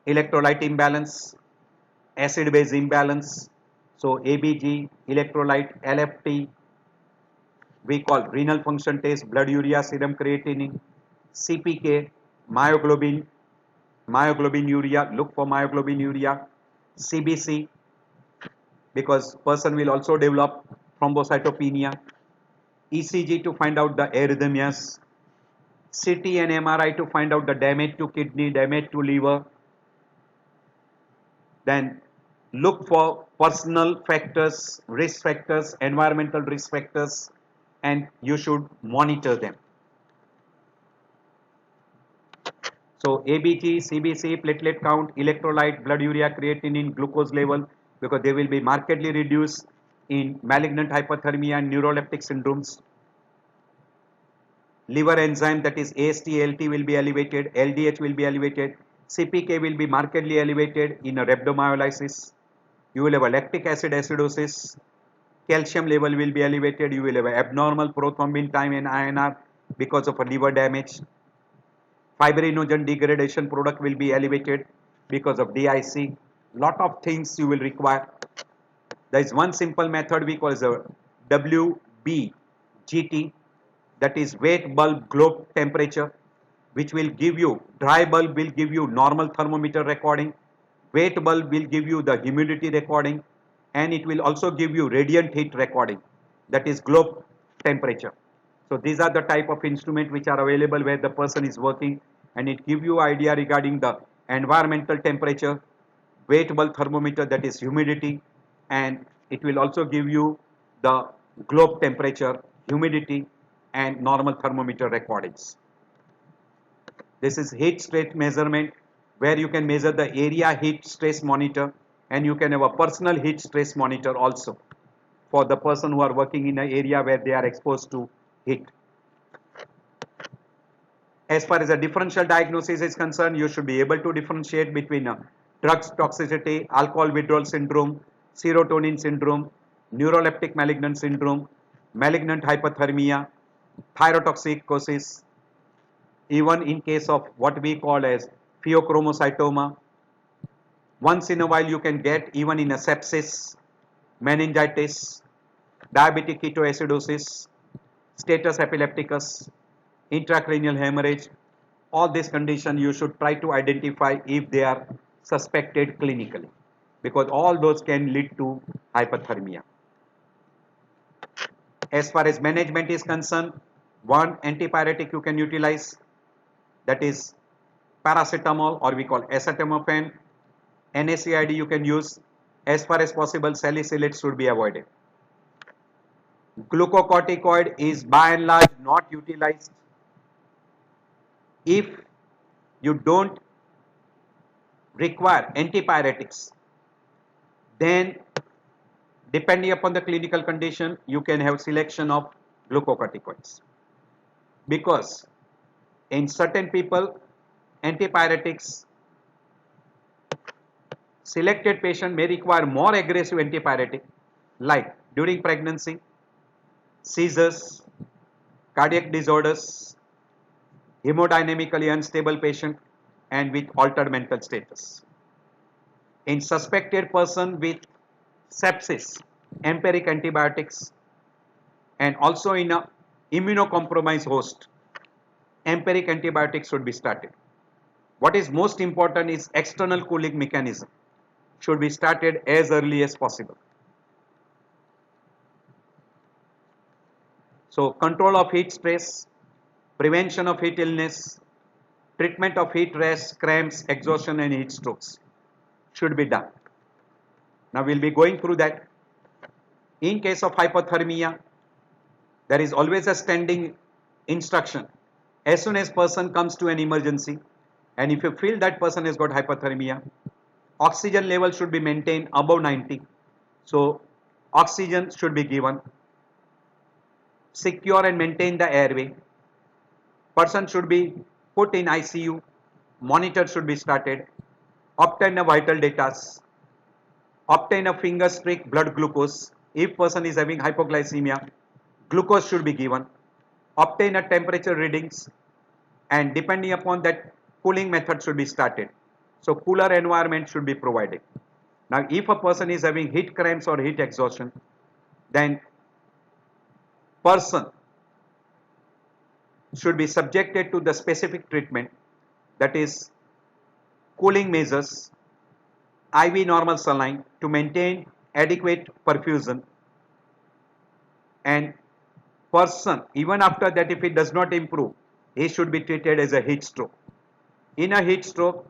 electrolyte imbalance, acid base imbalance. So ABG, electrolyte, LFT, we call renal function test, blood urea, serum creatinine, CPK, myoglobinuria, look for myoglobinuria, CBC, because person will also develop thrombocytopenia, ECG to find out the arrhythmias, CT and MRI to find out the damage to kidney, damage to liver. Then look for personal factors, risk factors, environmental risk factors, and you should monitor them. So ABG, CBC, platelet count, electrolyte, blood urea, creatinine, glucose level, because they will be markedly reduced in malignant hyperthermia and neuroleptic syndromes. Liver enzyme, that is AST, ALT will be elevated, LDH will be elevated, CPK will be markedly elevated in a rhabdomyolysis. You will have a lactic acid acidosis, calcium level will be elevated, you will have abnormal prothrombin time in INR because of a liver damage. Fibrinogen degradation product will be elevated because of DIC. Lot of things you will require. There is one simple method we call as a WBGT, that is wet bulb globe temperature, which will give you, dry bulb will give you normal thermometer recording, wet bulb will give you the humidity recording, and it will also give you radiant heat recording, that is globe temperature. So these are the type of instrument which are available where the person is working, and it give you idea regarding the environmental temperature, wet bulb thermometer, that is humidity, and it will also give you the globe temperature, humidity, and normal thermometer recordings. This is heat stress measurement, where you can measure the area heat stress monitor, and you can have a personal heat stress monitor also for the person who are working in an area where they are exposed to heat. As far as a differential diagnosis is concerned, you should be able to differentiate between a drugs toxicity, alcohol withdrawal syndrome, serotonin syndrome, neuroleptic malignant syndrome, malignant hypothermia, thyrotoxicosis, even in case of what we call as pheochromocytoma. Once in a while you can get even in a sepsis, meningitis, diabetic ketoacidosis, status epilepticus, intracranial hemorrhage. All these conditions you should try to identify if they are suspected clinically, because all those can lead to hypothermia. As far as management is concerned, one antipyretic you can utilize, that is paracetamol, or we call acetaminophen. NSAID you can use. As far as possible, salicylates should be avoided. Glucocorticoid is by and large not utilized if you don't require antipyretics. Then depending upon the clinical condition, you can have selection of glucocorticoids, because in certain people antipyretics, selected patient may require more aggressive antipyretic, like during pregnancy, seizures, cardiac disorders, hemodynamically unstable patient, and with altered mental status. In suspected person with sepsis, empiric antibiotics, and also in a immunocompromised host, empiric antibiotics should be started. What is most important is external cooling mechanism should be started as early as possible. So control of heat stress, prevention of heat illness, treatment of heat rash, cramps, exhaustion and heat strokes should be done. Now we'll be going through that. In case of hypothermia, there is always a standing instruction. As soon as person comes to an emergency, and if you feel that person has got hypothermia, oxygen level should be maintained above 90. So oxygen should be given. Secure and maintain the airway. Person should be put in ICU. Monitor should be started. Obtain a vital data. Obtain a finger stick blood glucose. If person is having hypoglycemia, glucose should be given. Obtain a temperature readings, and depending upon that, cooling method should be started. So cooler environment should be provided. Now if a person is having heat cramps or heat exhaustion, then person should be subjected to the specific treatment, that is cooling measures, IV normal saline to maintain adequate perfusion, and person, even after that, if it does not improve, he should be treated as a heat stroke. In a heat stroke,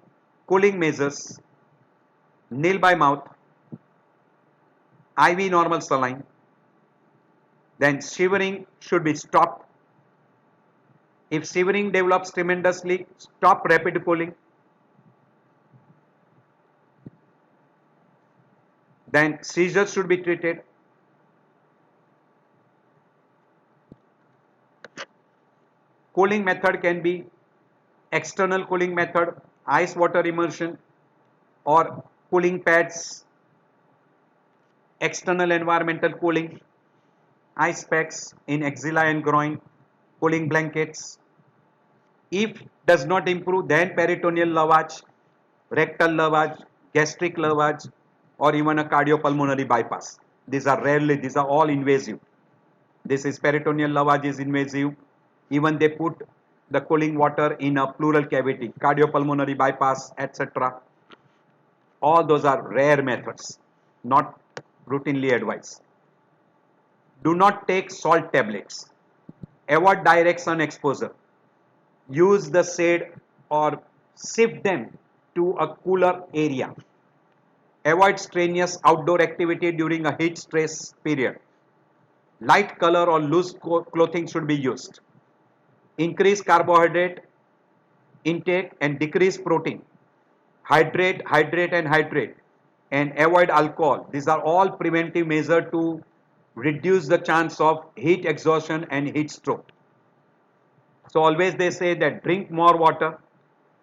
cooling measures, nil by mouth, IV normal saline, then shivering should be stopped. If shivering develops tremendously, stop rapid cooling. Then seizures should be treated. Cooling method can be external cooling method, ice water immersion, or cooling pads, external environmental cooling, ice packs in axilla and groin, cooling blankets. If does not improve, then peritoneal lavage, rectal lavage, gastric lavage, or even a cardiopulmonary bypass. These are all invasive. This is peritoneal lavage is invasive. Even they put the cooling water in a pleural cavity, cardiopulmonary bypass, etc. All those are rare methods, not routinely advised. Do not take salt tablets. Avoid direct sun exposure. Use the shade or shift them to a cooler area. Avoid strenuous outdoor activity during a heat stress period. Light color or loose clothing should be used. Increase carbohydrate intake and decrease protein. Hydrate, hydrate and hydrate, and avoid alcohol. These are all preventive measures to reduce the chance of heat exhaustion and heat stroke. So always they say that drink more water,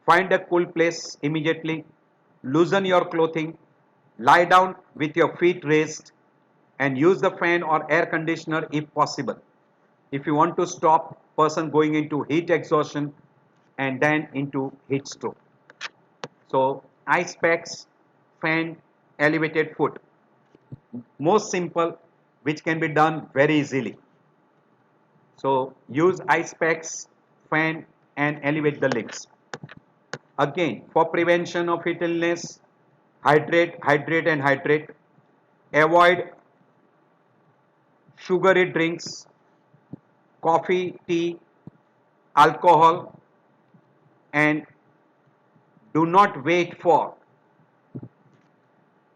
find a cool place immediately, loosen your clothing, lie down with your feet raised, and use the fan or air conditioner if possible. If you want to stop person going into heat exhaustion and then into heat stroke. So ice packs, fan, elevated foot. Most simple, which can be done very easily. So use ice packs, fan and elevate the limbs. Again, for prevention of heat illness, hydrate, hydrate and hydrate. Avoid sugary drinks, coffee, tea, alcohol, and do not wait for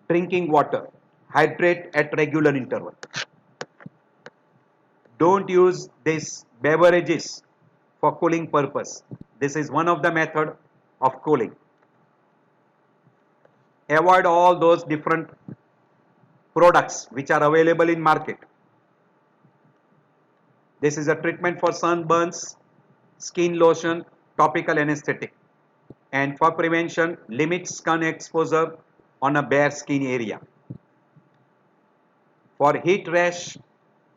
drinking water. Hydrate at regular interval. Don't use these beverages for cooling purpose. This is one of the method of cooling. Avoid all those different products which are available in market. This is a treatment for sunburns, skin lotion, topical anesthetic. And for prevention, limit sun exposure on a bare skin area. For heat rash,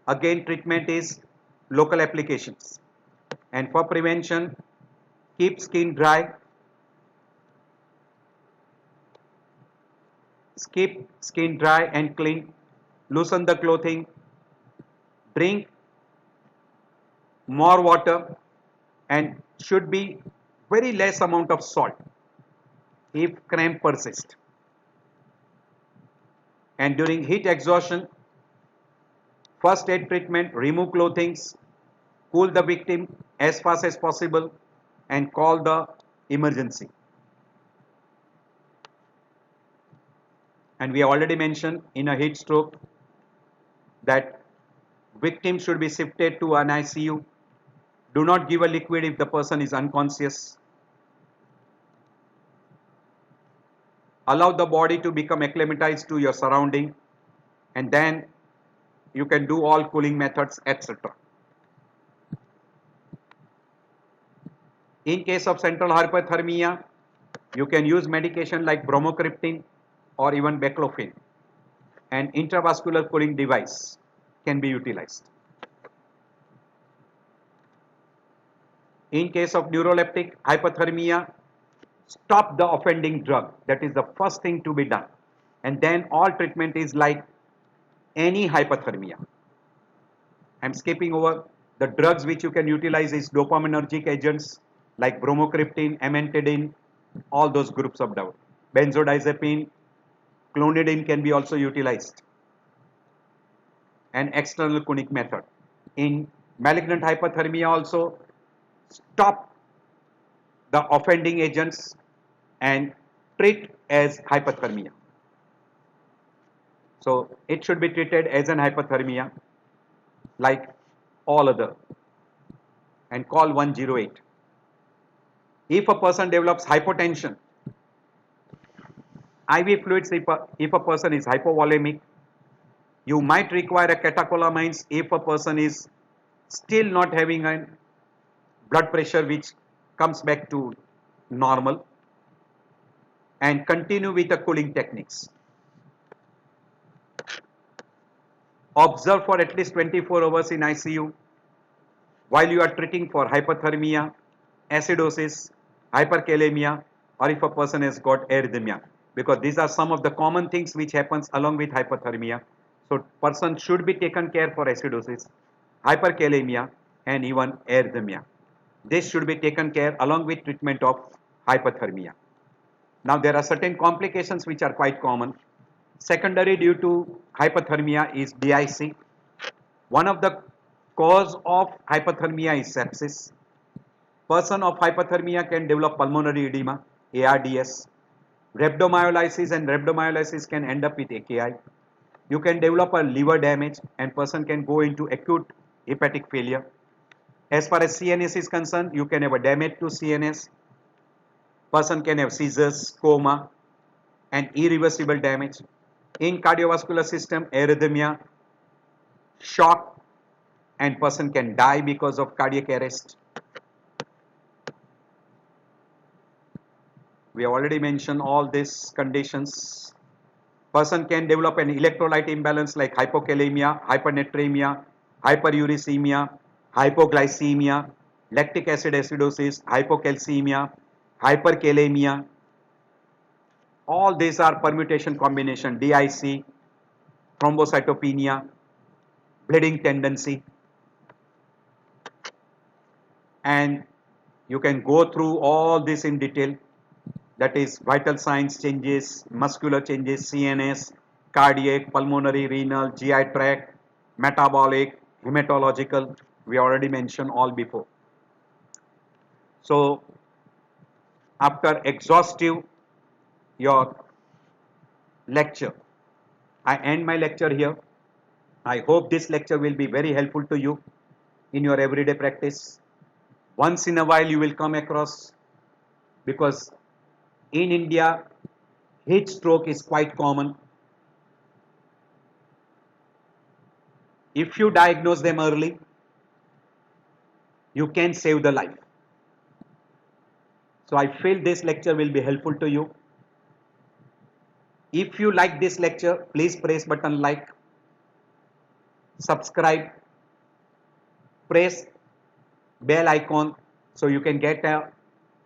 again treatment is local applications. And for prevention, keep skin dry, keep skin dry and clean, loosen the clothing, drink more water and should be very less amount of salt if cramp persists. And during heat exhaustion, first aid treatment, remove clothing, cool the victim as fast as possible and call the emergency. And we already mentioned in a heat stroke that victim should be shifted to an ICU. Do not give a liquid if the person is unconscious. Allow the body to become acclimatized to your surrounding and then you can do all cooling methods, etc. In case of central hypothermia, you can use medication like bromocriptine or even baclofen. An intravascular cooling device can be utilized. In case of neuroleptic hypothermia, stop the offending drug. That is the first thing to be done. And then all treatment is like any hypothermia. I'm skipping over the drugs which you can utilize is dopaminergic agents like bromocriptine, amantadine, all those groups of drugs. Benzodiazepine, clonidine can be also utilized. An external conic method. In malignant hypothermia also, stop the offending agents and treat as hypothermia. So it should be treated as an hypothermia like all other and call 108. If a person develops hypotension, IV fluids if a person is hypovolemic, you might require a catecholamines if a person is still not having a blood pressure which comes back to normal, and continue with the cooling techniques. Observe for at least 24 hours in ICU while you are treating for hypothermia, acidosis, hyperkalemia, or if a person has got arrhythmia, because these are some of the common things which happens along with hypothermia. So person should be taken care for acidosis, hyperkalemia and even arrhythmia. This should be taken care along with treatment of hypothermia. Now there are certain complications which are quite common. Secondary due to hypothermia is DIC. One of the cause of hypothermia is sepsis. Person of hypothermia can develop pulmonary edema, ARDS. Rhabdomyolysis and rhabdomyolysis can end up with AKI. You can develop a liver damage and person can go into acute hepatic failure. As far as CNS is concerned, you can have a damage to CNS. Person can have seizures, coma, and irreversible damage. In cardiovascular system, arrhythmia, shock, and person can die because of cardiac arrest. We already mentioned all these conditions. Person can develop an electrolyte imbalance like hypokalemia, hypernatremia, hyperuricemia, hypoglycemia, lactic acid acidosis, hypocalcemia, hyperkalemia. All these are permutation combination, DIC, thrombocytopenia, bleeding tendency, and you can go through all this in detail. That is vital signs changes, muscular changes, CNS, cardiac, pulmonary, renal, GI tract, metabolic, hematological. We already mentioned all before. So after exhaustive your lecture, I end my lecture here. I hope this lecture will be very helpful to you in your everyday practice. Once in a while you will come across, because in India heat stroke is quite common. If you diagnose them early, you can save the life. So I feel this lecture will be helpful to you. If you like this lecture, please press button like, subscribe, press bell icon so you can get a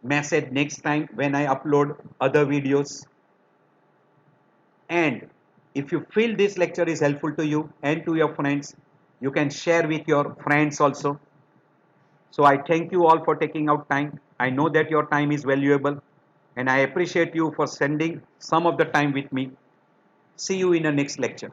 message next time when I upload other videos. And if you feel this lecture is helpful to you and to your friends, you can share with your friends also. So I thank you all for taking out time. I know that your time is valuable and I appreciate you for spending some of the time with me. See you in the next lecture.